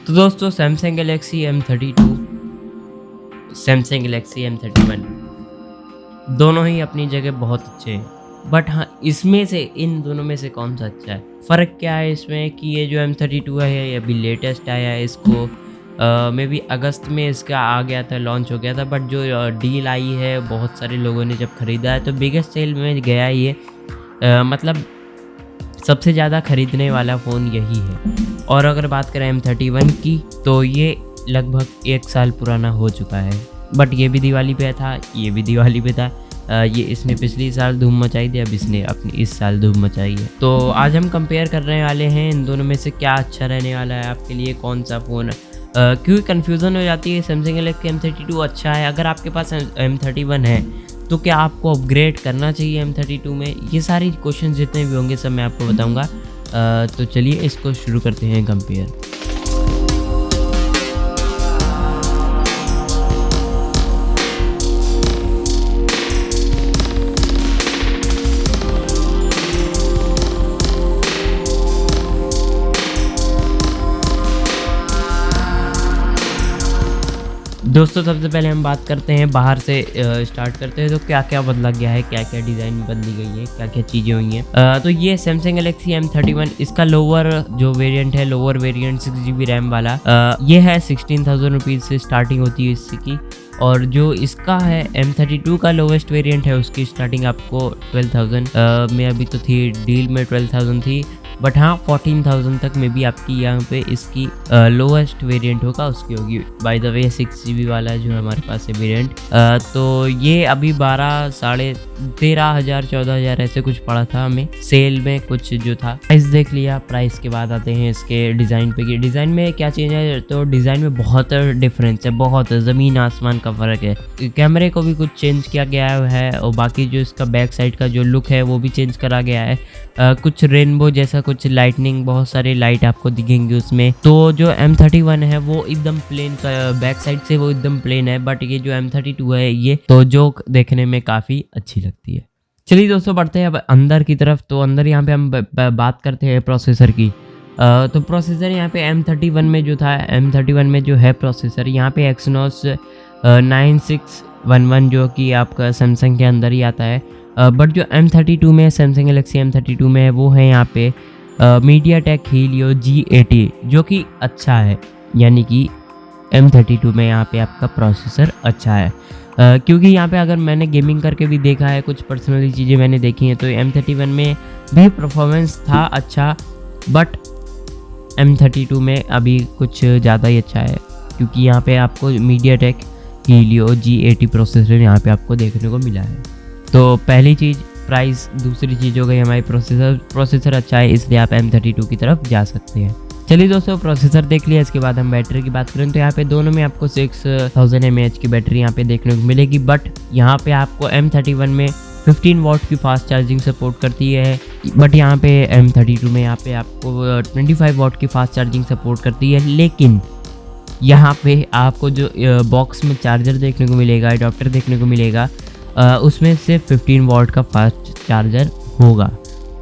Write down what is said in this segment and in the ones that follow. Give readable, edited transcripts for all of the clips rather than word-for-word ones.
तो दोस्तों Samsung Galaxy M32, Samsung Galaxy M31 दोनों ही अपनी जगह बहुत अच्छे हैं। बट हाँ, इसमें से इन दोनों में से कौन सा अच्छा है? फ़र्क क्या है इसमें कि ये जो M32 है ये अभी लेटेस्ट आया है, इसको मे बी अगस्त में इसका आ गया था, लॉन्च हो गया था। बट जो डील आई है बहुत सारे लोगों ने जब ख़रीदा है तो बिगेस्ट सेल में गया ये, मतलब सबसे ज़्यादा ख़रीदने वाला फ़ोन यही है। और अगर बात करें M31 की तो ये लगभग 1 साल पुराना हो चुका है। बट ये भी दिवाली पे था, ये भी दिवाली पे था। ये इसने पिछली साल धूम मचाई थी, अब इसने अपनी इस साल धूम मचाई है। तो आज हम कंपेयर करने वाले हैं इन दोनों में से क्या अच्छा रहने वाला है आपके लिए, कौन सा फ़ोन क्योंकि कन्फ्यूज़न हो जाती है। सैमसंग गैलेक्सी M32 अच्छा है, अगर आपके पास M31 है तो क्या आपको अपग्रेड करना चाहिए M32 में? ये सारी क्वेश्चन जितने भी होंगे सब मैं आपको बताऊँगा। तो चलिए इसको शुरू करते हैं कंपेयर। दोस्तों सबसे पहले हम बात करते हैं बाहर से, स्टार्ट करते हैं तो क्या क्या बदला गया है, क्या क्या डिज़ाइन बदली गई है, क्या क्या चीज़ें हुई हैं। तो ये सैमसंग गैलेक्सी M31, इसका लोअर जो वेरिएंट है, लोअर वेरिएंट 6GB रैम वाला, ये है 16,000 रुपीज़ से स्टार्टिंग होती है इसकी। और जो इसका है M32 का लोवेस्ट वेरिएंट है, उसकी स्टार्टिंग आपको 12,000 में अभी तो थी, डील में 12,000 थी। बट हाँ 14,000 तक में भी आपकी यहाँ पे इसकी लोवेस्ट वेरिएंट होगा, उसकी होगी। बाय द वे 6GB वाला जो हमारे पास है वेरिएंट, तो ये अभी 12, 13,500, 14,000 ऐसे कुछ पड़ा था हमें सेल में कुछ जो था। प्राइस देख लिया, प्राइस के बाद आते हैं इसके डिज़ाइन पे कि डिज़ाइन में क्या चेंज है। तो डिज़ाइन में बहुत डिफरेंस है, बहुत ज़मीन आसमान का फ़र्क है। कैमरे को भी कुछ चेंज किया गया है और बाकी जो इसका बैक साइड का जो लुक है वो भी चेंज करा गया है। कुछ रेनबो जैसा कुछ लाइटनिंग, बहुत सारे लाइट आपको दिखेंगे उसमें। तो जो M31 है वो एकदम प्लेन का, बैक साइड से वो एकदम प्लेन है। बट ये जो M32 है ये तो जो देखने में काफ़ी अच्छी लगती है। चलिए दोस्तों बढ़ते हैं अब अंदर की तरफ। तो अंदर यहाँ पे हम बात करते हैं प्रोसेसर की। तो प्रोसेसर यहाँ पे M31 में जो था, M31 में जो है प्रोसेसर यहाँ पे Exynos 9611 जो कि आपका सैमसंग के अंदर ही आता है। बट जो M32 में, सैमसंग गैलेक्सी M32 में है वो है यहाँ पे MediaTek Helio G80 जो कि अच्छा है। यानी कि M32 में यहाँ पे आपका प्रोसेसर अच्छा है, क्योंकि यहाँ पे अगर मैंने गेमिंग करके भी देखा है, कुछ पर्सनली चीज़ें मैंने देखी हैं, तो M31 में भी परफॉर्मेंस था अच्छा। बट M32 में अभी कुछ ज़्यादा ही अच्छा है, क्योंकि यहाँ पे आपको MediaTek Helio G80 प्रोसेसर यहाँ पे आपको देखने को मिला है। तो पहली चीज़ प्राइस, दूसरी चीज़ हो गई हमारी प्रोसेसर अच्छा है, इसलिए आप M32 की तरफ जा सकते हैं। चलिए दोस्तों प्रोसेसर देख लिया, इसके बाद हम बैटरी की बात करें तो यहाँ पे दोनों में आपको 6000 mAh की बैटरी यहाँ पे देखने को मिलेगी। बट यहाँ पे आपको M31 में 15 वॉट की फास्ट चार्जिंग सपोर्ट करती है, बट यहाँ पे M32 में यहाँ पे आपको 25 वॉट की फास्ट चार्जिंग सपोर्ट करती है। लेकिन यहाँ पे आपको जो बॉक्स में चार्जर देखने को मिलेगा, एडाप्टर देखने को मिलेगा, उसमें से 15 वॉट का फास्ट चार्जर होगा।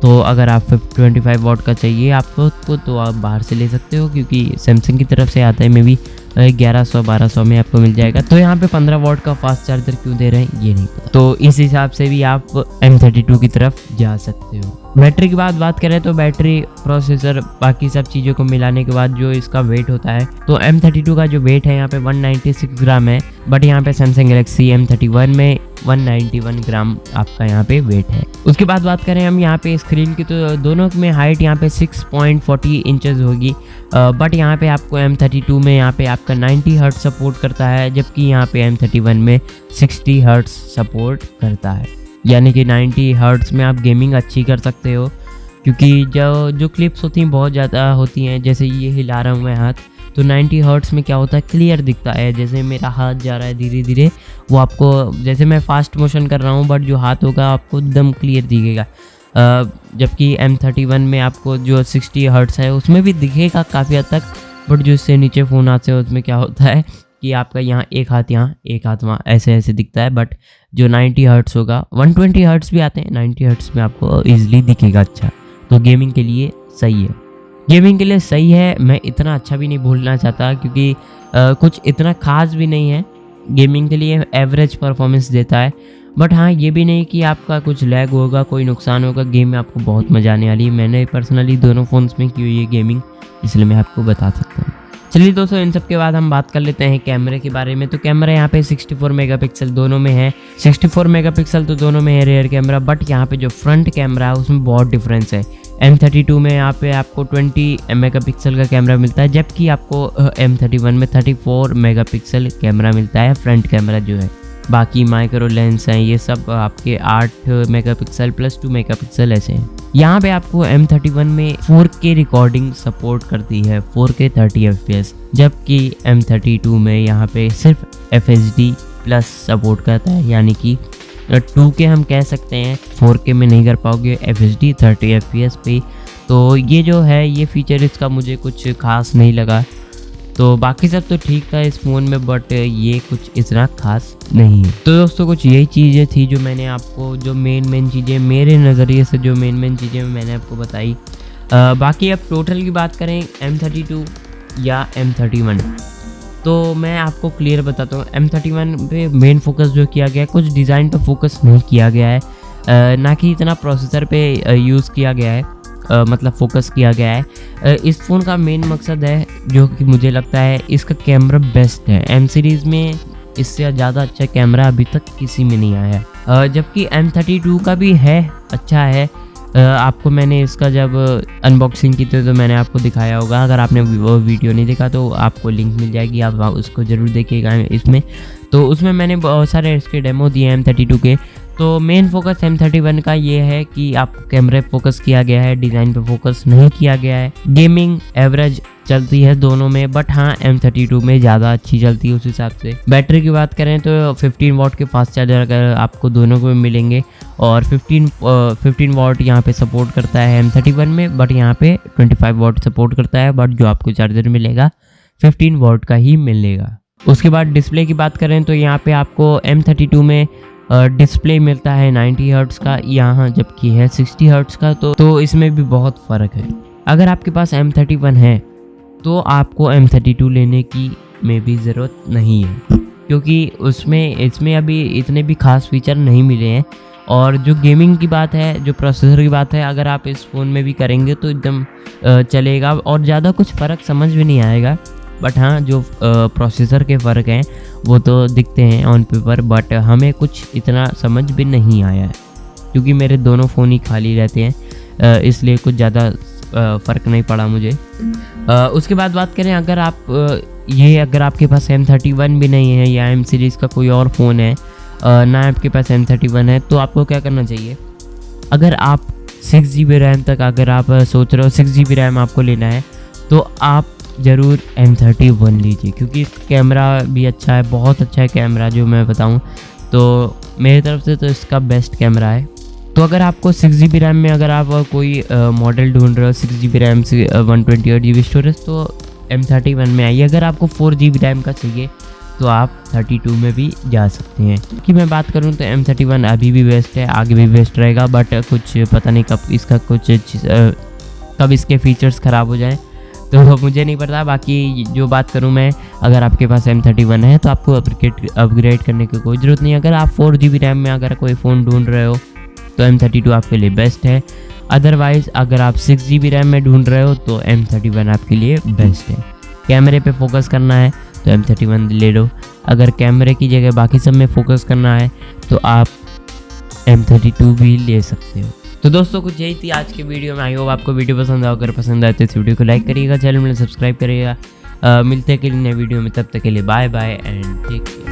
तो अगर आप 25 वॉट का चाहिए आपको तो आप बाहर से ले सकते हो, क्योंकि सैमसंग की तरफ से आता है, मे बी 1100-1200 में आपको मिल जाएगा। तो यहाँ पे 15 वॉट का फास्ट चार्जर क्यों दे रहे हैं ये नहीं पता। तो इस हिसाब से भी आप M32 की तरफ जा सकते हो। बैटरी की बात करें तो बैटरी, प्रोसेसर, बाकी सब चीज़ों को मिलाने के बाद जो इसका वेट होता है, तो M32 का जो वेट है यहाँ पे 196 ग्राम है। बट यहाँ पे सैमसंग गैलेक्सी M31 में 191 ग्राम आपका यहाँ पे वेट है। उसके बाद बात करें हम यहाँ पे स्क्रीन की, तो दोनों में हाइट यहाँ पे 6.40 इंचेस होगी। बट यहाँ पे आपको M32 में यहाँ पे आपका 90 हर्ट्ज सपोर्ट करता है, जबकि यहाँ पे M31 में 60 हर्ट्ज सपोर्ट करता है। यानी कि 90 हर्ट्ज में आप गेमिंग अच्छी कर सकते हो, क्योंकि जो क्लिप्स होती हैं बहुत ज़्यादा होती हैं, जैसे ये हिला रहा हूँ मैं हाथ, तो 90 हर्ट्ज में क्या होता है, क्लियर दिखता है। जैसे मेरा हाथ जा रहा है धीरे धीरे, वो आपको, जैसे मैं फास्ट मोशन कर रहा हूँ बट जो हाथ होगा आपको एकदम क्लियर दिखेगा। जबकि M31 में आपको जो 60 हर्ट्ज है उसमें भी दिखेगा काफ़ी हद तक, बट जो इससे नीचे फ़ोन आते हैं उसमें क्या होता है कि आपका यहाँ एक हाथ वहाँ ऐसे दिखता है। बट जो 90 हर्ट्ज होगा, 120 हर्ट्ज भी आते हैं, 90 हर्ट्ज में आपको ईजिली दिखेगा अच्छा। तो गेमिंग के लिए सही है। गेमिंग के लिए सही है, मैं इतना अच्छा भी नहीं बोलना चाहता क्योंकि कुछ इतना ख़ास भी नहीं है, गेमिंग के लिए एवरेज परफॉर्मेंस देता है। बट हाँ, ये भी नहीं कि आपका कुछ लैग होगा, कोई नुकसान होगा, गेम में आपको बहुत मज़ा आने वाली है। मैंने पर्सनली दोनों फ़ोन्स में की हुई है गेमिंग, इसलिए मैं आपको बता सकता हूँ। चलिए दोस्तों, इन सब के बाद हम बात कर लेते हैं कैमरे के बारे में। तो कैमरा यहाँ पे 64 मेगापिक्सल दोनों में है। 64 मेगापिक्सल तो दोनों में है रियर कैमरा, बट यहाँ पे जो फ्रंट कैमरा है उसमें बहुत डिफरेंस है। M32 में यहाँ पे आपको 20 मेगापिक्सल का कैमरा मिलता है, जबकि आपको M31 में 34 मेगापिक्सल कैमरा मिलता है फ्रंट कैमरा जो है। बाकी माइक्रो लेंस हैं, ये सब आपके 8 मेगापिक्सल प्लस 2 मेगापिक्सल ऐसे हैं। यहाँ पे आपको M31 में 4K रिकॉर्डिंग सपोर्ट करती है, 4K 30 FPS, जबकि M32 में यहाँ पे सिर्फ FHD प्लस सपोर्ट करता है, यानी कि 2K हम कह सकते हैं, 4K में नहीं कर पाओगे FHD 30 FPS पे। तो ये जो है ये फीचर इसका मुझे कुछ खास नहीं लगा। तो बाकी सब तो ठीक था इस फ़ोन में, बट ये कुछ इतना खास नहीं है। तो दोस्तों, कुछ यही चीज़ें थी जो मैंने आपको, जो मेन चीज़ें मेरे नज़रिए से जो मेन चीज़ें मैंने आपको बताई। बाकी अब टोटल की बात करें M32 या M31, तो मैं आपको क्लियर बताता हूँ। M31 पे मेन फोकस जो किया गया है, कुछ डिज़ाइन पे फोकस नहीं किया गया है, ना कि इतना प्रोसेसर पे यूज़ किया गया है, मतलब फोकस किया गया है। इस फ़ोन का मेन मकसद है जो कि मुझे लगता है इसका कैमरा बेस्ट है। M सीरीज़ में इससे ज़्यादा अच्छा कैमरा अभी तक किसी में नहीं आया है, जबकि M32 का भी है, अच्छा है। आपको मैंने इसका जब अनबॉक्सिंग की थी तो मैंने आपको दिखाया होगा, अगर आपने वो वीडियो नहीं देखा तो आपको लिंक मिल जाएगी, आप उसको ज़रूर देखिएगा इसमें। तो उसमें मैंने बहुत सारे इसके डेमो दिए M32 के। तो मेन फोकस M31 का ये है कि आप कैमरे पे फोकस किया गया है, डिज़ाइन पे फोकस नहीं किया गया है। गेमिंग एवरेज चलती है दोनों में, बट हाँ M32 में ज़्यादा अच्छी चलती है उस हिसाब से। बैटरी की बात करें तो 15 वाट के फास्ट चार्जर अगर आपको दोनों को मिलेंगे, और 15 वाट यहाँ पे सपोर्ट करता है M31 में, बट यहाँ पे 25 वाट सपोर्ट करता है, बट जो आपको चार्जर मिलेगा 15 वाट का ही मिलेगा। उसके बाद डिस्प्ले की बात करें तो यहाँ पे आपको M32 में डिस्प्ले मिलता है 90 हर्ट्ज़ का, यहाँ जबकि है 60 हर्ट्ज़ का। तो इसमें भी बहुत फ़र्क है। अगर आपके पास M31 है तो आपको M32 लेने की में भी ज़रूरत नहीं है, क्योंकि इसमें अभी इतने भी खास फीचर नहीं मिले हैं। और जो गेमिंग की बात है, जो प्रोसेसर की बात है, अगर आप इस फ़ोन में भी करेंगे तो एकदम चलेगा और ज़्यादा कुछ फ़र्क समझ में नहीं आएगा। बट हाँ, जो प्रोसेसर के फ़र्क हैं वो तो दिखते हैं ऑन पेपर, बट हमें कुछ इतना समझ भी नहीं आया है, क्योंकि मेरे दोनों फ़ोन ही खाली रहते हैं, इसलिए कुछ ज़्यादा फ़र्क नहीं पड़ा मुझे। उसके बाद बात करें, अगर आपके पास M31 भी नहीं है या M सीरीज़ का कोई और फ़ोन है, ना आपके पास M31 है, तो आपको क्या करना चाहिए? अगर आप 6 GB रैम तक अगर आप सोच रहे हो 6 GB रैम आपको लेना है, तो आप ज़रूर M31 लीजिए, क्योंकि कैमरा भी अच्छा है, बहुत अच्छा है कैमरा। जो मैं बताऊं तो मेरी तरफ से तो इसका बेस्ट कैमरा है। तो अगर आपको 6 GB रैम में अगर आप कोई मॉडल ढूंढ रहे हो 6 GB रैम से 128 GB स्टोरेज, तो M31 में आइए। अगर आपको 4 GB रैम का चाहिए तो आप 32 में भी जा सकते हैं। कि मैं बात करूं तो M31 अभी भी बेस्ट है, आगे भी बेस्ट रहेगा, बट कुछ पता नहीं कब इसके फीचर्स ख़राब हो जाएं, तो मुझे नहीं पता। बाकी जो बात करूं मैं, अगर आपके पास M31 है तो आपको अपग्रेड करने की कोई ज़रूरत नहीं। अगर आप 4 GB रैम में अगर कोई फ़ोन ढूंढ रहे हो तो M32 आपके लिए बेस्ट है। अदरवाइज़ अगर आप 6 GB रैम में ढूंढ रहे हो तो M31 आपके लिए बेस्ट है। कैमरे पे फोकस करना है तो M31 ले लो, अगर कैमरे की जगह बाकी सब में फोकस करना है तो आप M32 भी ले सकते हो। तो दोस्तों, कुछ यही थी आज के वीडियो में। आई होप आपको वीडियो पसंद आए। अगर पसंद आए तो इस वीडियो को लाइक करिएगा, चैनल में सब्सक्राइब करिएगा। मिलते हैं अगली नए वीडियो में, तब तक के लिए bye bye and take care.